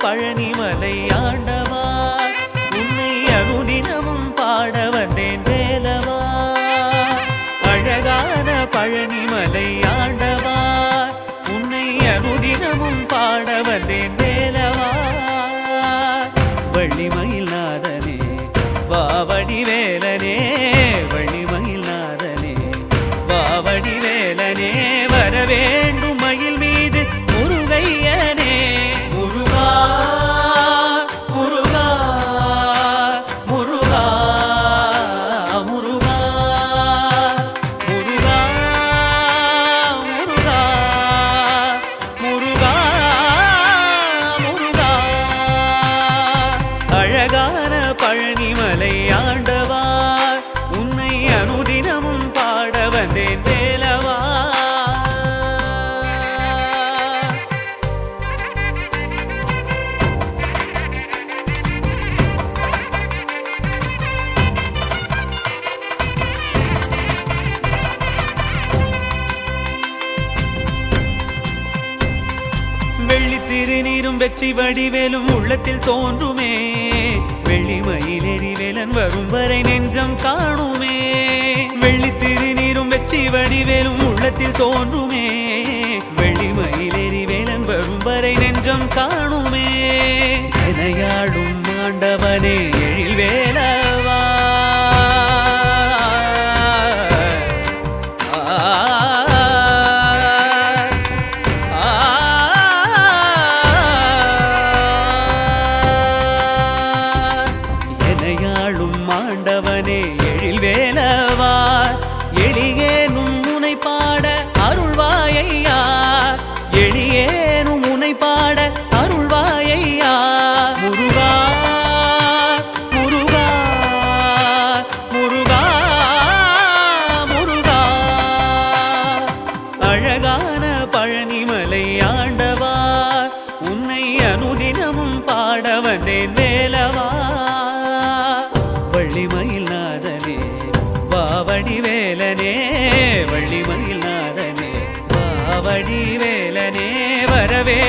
பழனிமலை ஆண்டவா உன்னை அனுதினமும் பாட வந்தேன் வேலவா. அழகான பழனிமலை ஆண்டவா உன்னை அனுதினமும் பாட வந்தேன் வேலவா. வள்ளிமயில் நாதனே வாவடி வேலனே, வள்ளிமயில் நாதனே வாவடி வேலனே, வரவேண்டும் மயில் மீது முருகையனே. முருகா முருகா முருகா முருகா முருகா முருகா முருகா முருகா. அழகான பழனிமலை ஆண்டவா உன்னை அனுதினமும் பாட வந்தேன் வேலவா. வெள்ளி திருநீரும் வெற்றி வடிவேலும் உள்ளத்தில் தோன்றுமே, வெள்ளிமயிலேறி வேலன் வரும் வரை நெஞ்சம் காணுமே. வெள்ளி திருநீரும் வெற்றி வடிவேலும் உள்ளத்தில் தோன்றுமே, வெள்ளிமயிலேறி வேலன் வரும் வரை நெஞ்சம் காணுமே. எனையாடும் ஆண்டவனே எழில் வேலவா, எனையாளும் ஆண்டவனே எழில் வேலவா. எளியேனும் முனை பாட அருள்வாயையா, எளியேனும் முனை பாட அருள்வாயையா. முருகா முருகா முருகா முருகா. அழகான பழனிமலை ஆண்டவா உன்னை அனுதினமும் பாட வந்தேன் வேலவா. வள்ளிமயில் நாதனே வாவடி வேலனே, வள்ளிமயில் நாதனே வாவடி வேலனே, வரவே